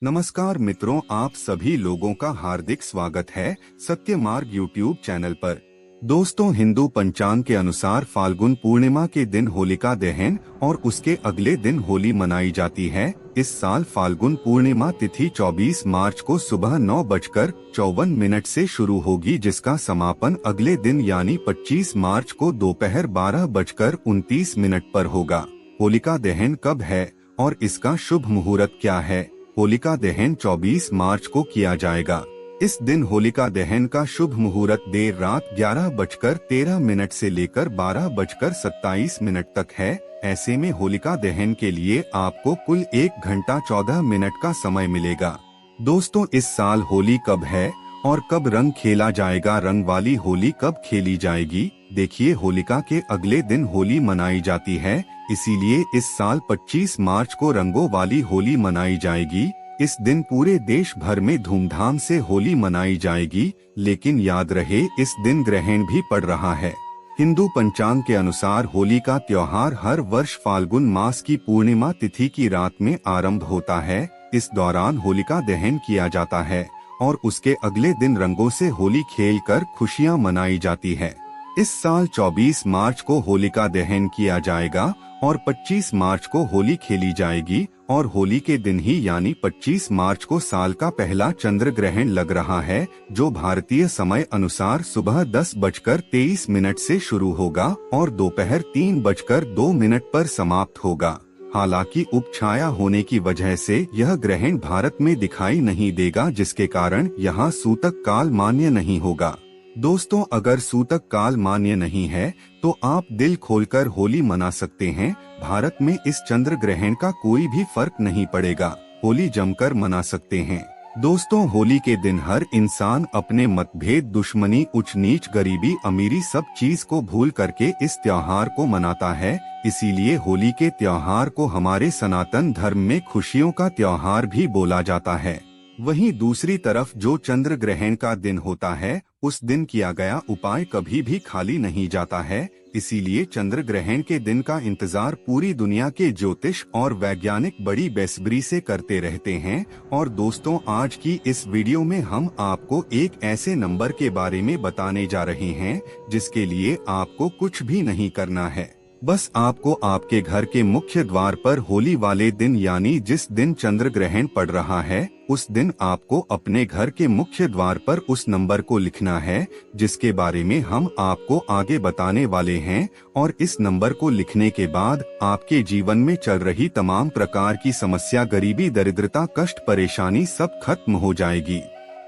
नमस्कार मित्रों, आप सभी लोगों का हार्दिक स्वागत है सत्य मार्ग यूट्यूब चैनल पर। दोस्तों, हिंदू पंचांग के अनुसार फाल्गुन पूर्णिमा के दिन होलिका दहन और उसके अगले दिन होली मनाई जाती है। इस साल फाल्गुन पूर्णिमा तिथि 24 मार्च को सुबह 9:54 से शुरू होगी, जिसका समापन अगले दिन यानी 25 मार्च को दोपहर 12:29 पर होगा। होलिका दहन कब है और इसका शुभ मुहूर्त क्या है? होलिका दहन 24 मार्च को किया जाएगा। इस दिन होलिका दहन का शुभ मुहूर्त देर रात 11:13 से लेकर 12:27 तक है। ऐसे में होलिका दहन के लिए आपको कुल 1 घंटा 14 मिनट का समय मिलेगा। दोस्तों, इस साल होली कब है और कब रंग खेला जाएगा? रंग वाली होली कब खेली जाएगी? देखिए, होलिका के अगले दिन होली मनाई जाती है, इसीलिए इस साल 25 मार्च को रंगों वाली होली मनाई जाएगी। इस दिन पूरे देश भर में धूमधाम से होली मनाई जाएगी, लेकिन याद रहे इस दिन ग्रहण भी पड़ रहा है। हिंदू पंचांग के अनुसार होली का त्योहार हर वर्ष फाल्गुन मास की पूर्णिमा तिथि की रात में आरंभ होता है। इस दौरान होलिका दहन किया जाता है और उसके अगले दिन रंगों से होली खेलकर खुशियां मनाई जाती है। इस साल 24 मार्च को होलिका दहन किया जाएगा और 25 मार्च को होली खेली जाएगी और होली के दिन ही यानी 25 मार्च को साल का पहला चंद्र ग्रहण लग रहा है, जो भारतीय समय अनुसार सुबह 10:23 से शुरू होगा और दोपहर 3:02 पर समाप्त होगा। हालांकि उपछाया होने की वजह से यह ग्रहण भारत में दिखाई नहीं देगा, जिसके कारण यहाँ सूतक काल मान्य नहीं होगा। दोस्तों, अगर सूतक काल मान्य नहीं है तो आप दिल खोलकर होली मना सकते हैं। भारत में इस चंद्र ग्रहण का कोई भी फर्क नहीं पड़ेगा, होली जमकर मना सकते हैं। दोस्तों, होली के दिन हर इंसान अपने मतभेद, दुश्मनी, उच्च नीच, गरीबी, अमीरी सब चीज को भूल करके इस त्योहार को मनाता है। इसीलिए होली के त्योहार को हमारे सनातन धर्म में खुशियों का त्योहार भी बोला जाता है। वहीं दूसरी तरफ जो चंद्र ग्रहण का दिन होता है, उस दिन किया गया उपाय कभी भी खाली नहीं जाता है। इसीलिए चंद्र ग्रहण के दिन का इंतजार पूरी दुनिया के ज्योतिष और वैज्ञानिक बड़ी बेसब्री से करते रहते हैं। और दोस्तों, आज की इस वीडियो में हम आपको एक ऐसे नंबर के बारे में बताने जा रहे हैं जिसके लिए आपको कुछ भी नहीं करना है। बस आपको आपके घर के मुख्य द्वार पर होली वाले दिन यानी जिस दिन चंद्र ग्रहण पड़ रहा है, उस दिन आपको अपने घर के मुख्य द्वार पर उस नंबर को लिखना है जिसके बारे में हम आपको आगे बताने वाले हैं। और इस नंबर को लिखने के बाद आपके जीवन में चल रही तमाम प्रकार की समस्या, गरीबी, दरिद्रता, कष्ट, परेशानी सब खत्म हो जाएगी।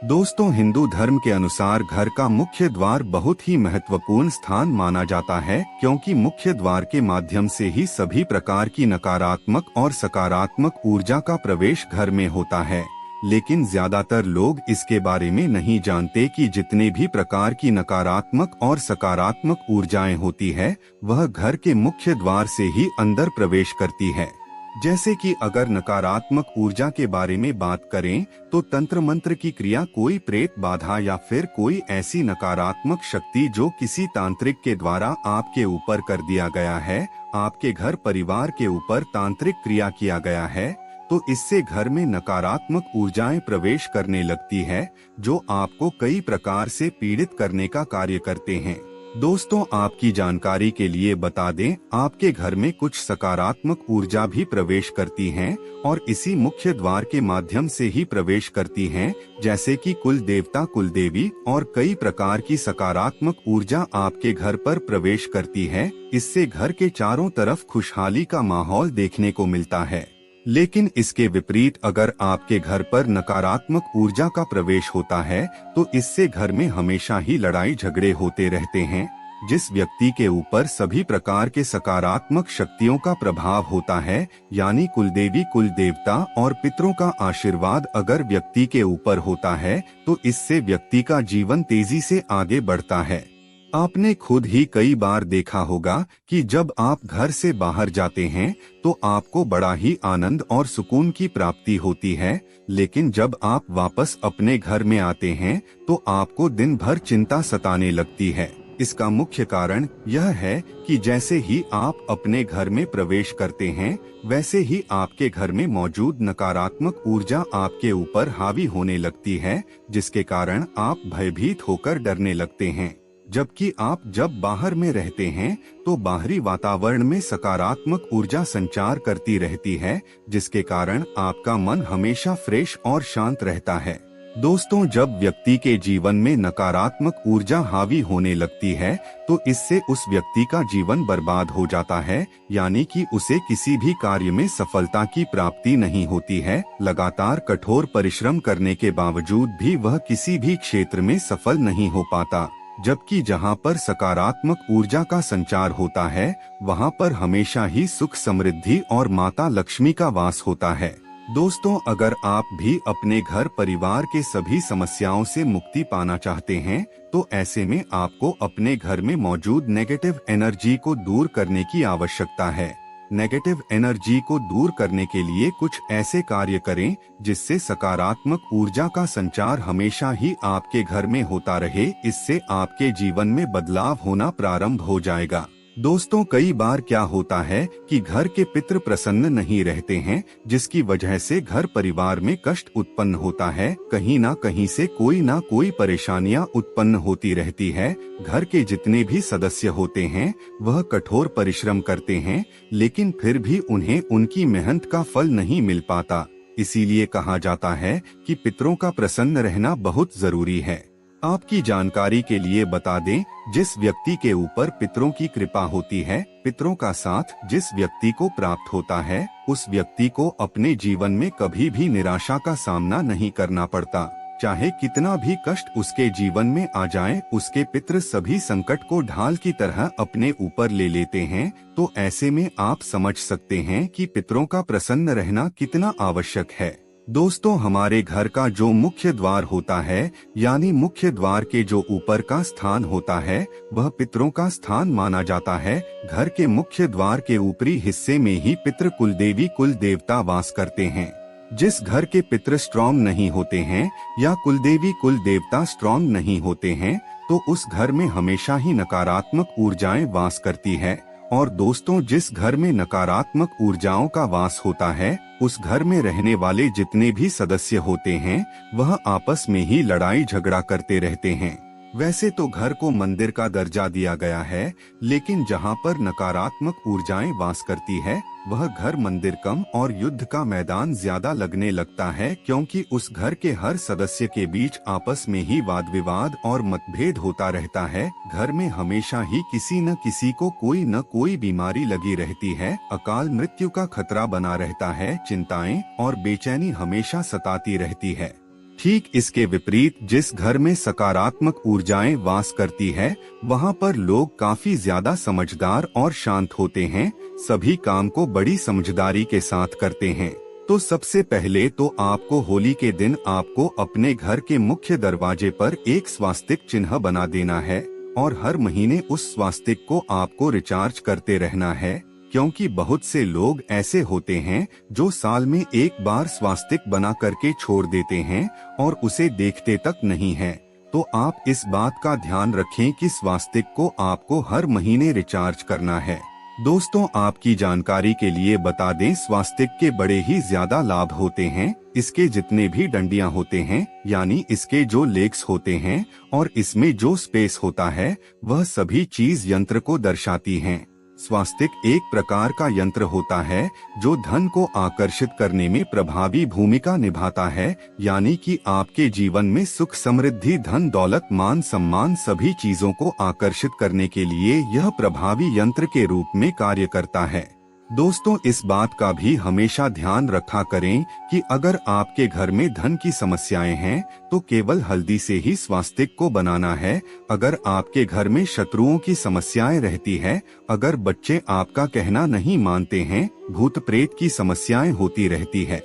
दोस्तों, हिंदू धर्म के अनुसार घर का मुख्य द्वार बहुत ही महत्वपूर्ण स्थान माना जाता है, क्योंकि मुख्य द्वार के माध्यम से ही सभी प्रकार की नकारात्मक और सकारात्मक ऊर्जा का प्रवेश घर में होता है। लेकिन ज्यादातर लोग इसके बारे में नहीं जानते कि जितने भी प्रकार की नकारात्मक और सकारात्मक ऊर्जाएं होती है, वह घर के मुख्य द्वार से ही अंदर प्रवेश करती है। जैसे कि अगर नकारात्मक ऊर्जा के बारे में बात करें तो तंत्र मंत्र की क्रिया, कोई प्रेत बाधा या फिर कोई ऐसी नकारात्मक शक्ति जो किसी तांत्रिक के द्वारा आपके ऊपर कर दिया गया है, आपके घर परिवार के ऊपर तांत्रिक क्रिया किया गया है, तो इससे घर में नकारात्मक ऊर्जाएं प्रवेश करने लगती है, जो आपको कई प्रकार से पीड़ित करने का कार्य करते हैं। दोस्तों, आपकी जानकारी के लिए बता दें, आपके घर में कुछ सकारात्मक ऊर्जा भी प्रवेश करती हैं और इसी मुख्य द्वार के माध्यम से ही प्रवेश करती हैं, जैसे कि कुल देवता, कुल देवी और कई प्रकार की सकारात्मक ऊर्जा आपके घर पर प्रवेश करती है। इससे घर के चारों तरफ खुशहाली का माहौल देखने को मिलता है। लेकिन इसके विपरीत अगर आपके घर पर नकारात्मक ऊर्जा का प्रवेश होता है तो इससे घर में हमेशा ही लड़ाई झगड़े होते रहते हैं। जिस व्यक्ति के ऊपर सभी प्रकार के सकारात्मक शक्तियों का प्रभाव होता है, यानी कुलदेवी, कुल देवता और पितरों का आशीर्वाद अगर व्यक्ति के ऊपर होता है, तो इससे व्यक्ति का जीवन तेजी से आगे बढ़ता है। आपने खुद ही कई बार देखा होगा कि जब आप घर से बाहर जाते हैं तो आपको बड़ा ही आनंद और सुकून की प्राप्ति होती है, लेकिन जब आप वापस अपने घर में आते हैं तो आपको दिन भर चिंता सताने लगती है। इसका मुख्य कारण यह है कि जैसे ही आप अपने घर में प्रवेश करते हैं, वैसे ही आपके घर में मौजूद नकारात्मक ऊर्जा आपके ऊपर हावी होने लगती है, जिसके कारण आप भयभीत होकर डरने लगते हैं। जबकि आप जब बाहर में रहते हैं तो बाहरी वातावरण में सकारात्मक ऊर्जा संचार करती रहती है, जिसके कारण आपका मन हमेशा फ्रेश और शांत रहता है। दोस्तों, जब व्यक्ति के जीवन में नकारात्मक ऊर्जा हावी होने लगती है तो इससे उस व्यक्ति का जीवन बर्बाद हो जाता है, यानी कि उसे किसी भी कार्य में सफलता की प्राप्ति नहीं होती है। लगातार कठोर परिश्रम करने के बावजूद भी वह किसी भी क्षेत्र में सफल नहीं हो पाता। जबकि जहाँ पर सकारात्मक ऊर्जा का संचार होता है, वहाँ पर हमेशा ही सुख, समृद्धि और माता लक्ष्मी का वास होता है। दोस्तों, अगर आप भी अपने घर परिवार के सभी समस्याओं से मुक्ति पाना चाहते हैं, तो ऐसे में आपको अपने घर में मौजूद नेगेटिव एनर्जी को दूर करने की आवश्यकता है। नेगेटिव एनर्जी को दूर करने के लिए कुछ ऐसे कार्य करें जिससे सकारात्मक ऊर्जा का संचार हमेशा ही आपके घर में होता रहे। इससे आपके जीवन में बदलाव होना प्रारंभ हो जाएगा। दोस्तों, कई बार क्या होता है कि घर के पितृ प्रसन्न नहीं रहते हैं, जिसकी वजह से घर परिवार में कष्ट उत्पन्न होता है। कहीं ना कहीं से कोई ना कोई परेशानियां उत्पन्न होती रहती है। घर के जितने भी सदस्य होते हैं वह कठोर परिश्रम करते हैं, लेकिन फिर भी उन्हें उनकी मेहनत का फल नहीं मिल पाता। इसीलिए कहा जाता है कि पितरों का प्रसन्न रहना बहुत जरूरी है। आपकी जानकारी के लिए बता दें, जिस व्यक्ति के ऊपर पितरों की कृपा होती है, पितरों का साथ जिस व्यक्ति को प्राप्त होता है, उस व्यक्ति को अपने जीवन में कभी भी निराशा का सामना नहीं करना पड़ता। चाहे कितना भी कष्ट उसके जीवन में आ जाए, उसके पितृ सभी संकट को ढाल की तरह अपने ऊपर ले लेते हैं। तो ऐसे में आप समझ सकते हैं कि पितरों का प्रसन्न रहना कितना आवश्यक है। दोस्तों, हमारे घर का जो मुख्य द्वार होता है, यानी मुख्य द्वार के जो ऊपर का स्थान होता है, वह पितरों का स्थान माना जाता है। घर के मुख्य द्वार के ऊपरी हिस्से में ही पितृ, कुलदेवी, कुल देवता वास करते हैं। जिस घर के पितृ स्ट्रॉन्ग नहीं होते हैं या कुलदेवी, कुल देवता स्ट्रॉन्ग नहीं होते हैं, तो उस घर में हमेशा ही नकारात्मक ऊर्जाएं वास करती है। और दोस्तों, जिस घर में नकारात्मक ऊर्जाओं का वास होता है, उस घर में रहने वाले जितने भी सदस्य होते हैं वह आपस में ही लड़ाई झगड़ा करते रहते हैं। वैसे तो घर को मंदिर का दर्जा दिया गया है, लेकिन जहाँ पर नकारात्मक ऊर्जाएं वास करती है वह घर मंदिर कम और युद्ध का मैदान ज्यादा लगने लगता है, क्योंकि उस घर के हर सदस्य के बीच आपस में ही वाद विवाद और मतभेद होता रहता है। घर में हमेशा ही किसी न किसी को कोई न कोई बीमारी लगी रहती है। अकाल मृत्यु का खतरा बना रहता है। चिंताएं और बेचैनी हमेशा सताती रहती है। ठीक इसके विपरीत, जिस घर में सकारात्मक ऊर्जाएं वास करती है, वहाँ पर लोग काफी ज्यादा समझदार और शांत होते हैं। सभी काम को बड़ी समझदारी के साथ करते हैं। तो सबसे पहले तो आपको होली के दिन आपको अपने घर के मुख्य दरवाजे पर एक स्वास्तिक चिन्ह बना देना है और हर महीने उस स्वास्तिक को आपको रिचार्ज करते रहना है, क्योंकि बहुत से लोग ऐसे होते हैं जो साल में एक बार स्वास्तिक बना करके छोड़ देते हैं और उसे देखते तक नहीं है। तो आप इस बात का ध्यान रखें कि स्वास्तिक को आपको हर महीने रिचार्ज करना है। दोस्तों, आपकी जानकारी के लिए बता दें, स्वास्तिक के बड़े ही ज्यादा लाभ होते हैं। इसके जितने भी डंडियां होते हैं, यानी इसके जो लेग्स होते हैं और इसमें जो स्पेस होता है, वह सभी चीज यंत्र को दर्शाती हैं। स्वास्तिक एक प्रकार का यंत्र होता है जो धन को आकर्षित करने में प्रभावी भूमिका निभाता है, यानी कि आपके जीवन में सुख, समृद्धि, धन, दौलत, मान, सम्मान सभी चीजों को आकर्षित करने के लिए यह प्रभावी यंत्र के रूप में कार्य करता है। दोस्तों, इस बात का भी हमेशा ध्यान रखा करें कि अगर आपके घर में धन की समस्याएं हैं तो केवल हल्दी से ही स्वास्तिक को बनाना है। अगर आपके घर में शत्रुओं की समस्याएं रहती है, अगर बच्चे आपका कहना नहीं मानते हैं, भूत प्रेत की समस्याएं होती रहती है,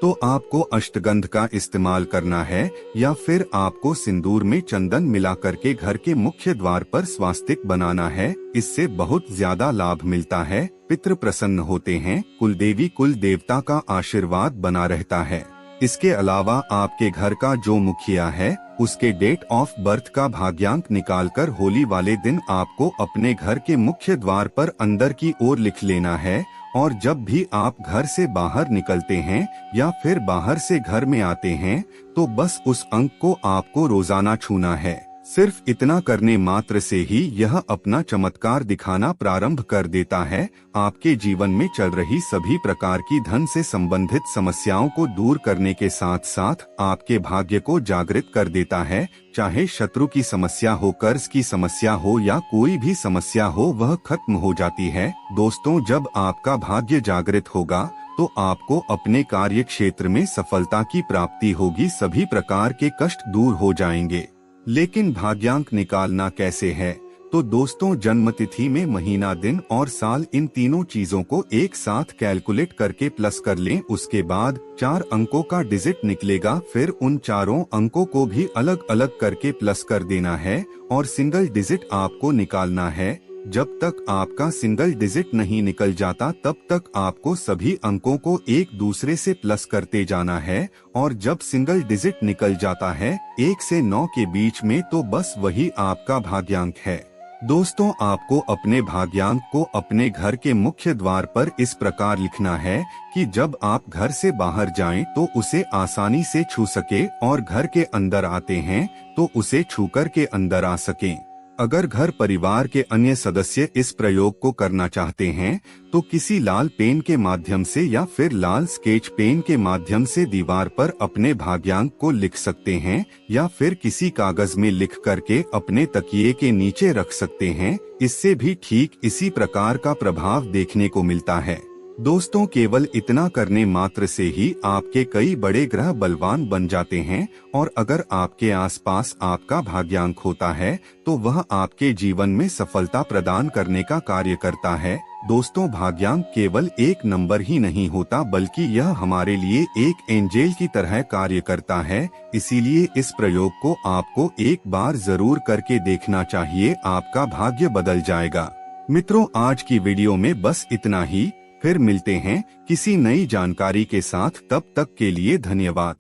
तो आपको अष्टगंध का इस्तेमाल करना है या फिर आपको सिंदूर में चंदन मिला करके घर के मुख्य द्वार पर स्वास्तिक बनाना है। इससे बहुत ज्यादा लाभ मिलता है। पितृ प्रसन्न होते हैं, कुलदेवी, कुल देवता का आशीर्वाद बना रहता है। इसके अलावा आपके घर का जो मुखिया है उसके डेट ऑफ बर्थ का भाग्यांक निकालकर होली वाले दिन आपको अपने घर के मुख्य द्वार पर अंदर की ओर लिख लेना है। और जब भी आप घर से बाहर निकलते हैं या फिर बाहर से घर में आते हैं तो बस उस अंक को आपको रोजाना छूना है। सिर्फ इतना करने मात्र से ही यह अपना चमत्कार दिखाना प्रारंभ कर देता है। आपके जीवन में चल रही सभी प्रकार की धन से संबंधित समस्याओं को दूर करने के साथ साथ आपके भाग्य को जागृत कर देता है। चाहे शत्रु की समस्या हो, कर्ज की समस्या हो या कोई भी समस्या हो, वह खत्म हो जाती है। दोस्तों, जब आपका भाग्य जागृत होगा तो आपको अपने कार्य क्षेत्र में सफलता की प्राप्ति होगी, सभी प्रकार के कष्ट दूर हो जाएंगे। लेकिन भाग्यांक निकालना कैसे है? तो दोस्तों, जन्म तिथि में महीना, दिन और साल, इन तीनों चीजों को एक साथ कैलकुलेट करके प्लस कर लें। उसके बाद 4 अंकों का डिजिट निकलेगा, फिर उन चारों अंकों को भी अलग अलग करके प्लस कर देना है और सिंगल डिजिट आपको निकालना है। जब तक आपका सिंगल डिजिट नहीं निकल जाता तब तक आपको सभी अंकों को एक दूसरे से प्लस करते जाना है। और जब सिंगल डिजिट निकल जाता है 1 से 9 के बीच में, तो बस वही आपका भाग्यांक है। दोस्तों, आपको अपने भाग्यांक को अपने घर के मुख्य द्वार पर इस प्रकार लिखना है कि जब आप घर से बाहर जाएं तो उसे आसानी से छू सके और घर के अंदर आते हैं तो उसे छूकर के अंदर आ सकें। अगर घर परिवार के अन्य सदस्य इस प्रयोग को करना चाहते हैं तो किसी लाल पेन के माध्यम से या फिर लाल स्केच पेन के माध्यम से दीवार पर अपने भाग्यांक को लिख सकते हैं या फिर किसी कागज में लिख करके अपने तकिए के नीचे रख सकते हैं। इससे भी ठीक इसी प्रकार का प्रभाव देखने को मिलता है। दोस्तों, केवल इतना करने मात्र से ही आपके कई बड़े ग्रह बलवान बन जाते हैं। और अगर आपके आसपास आपका भाग्यांक होता है तो वह आपके जीवन में सफलता प्रदान करने का कार्य करता है। दोस्तों, भाग्यांक केवल एक नंबर ही नहीं होता, बल्कि यह हमारे लिए एक एंजेल की तरह कार्य करता है। इसीलिए इस प्रयोग को आपको एक बार जरूर करके देखना चाहिए, आपका भाग्य बदल जाएगा। मित्रों, आज की वीडियो में बस इतना ही। फिर मिलते हैं किसी नई जानकारी के साथ, तब तक के लिए धन्यवाद।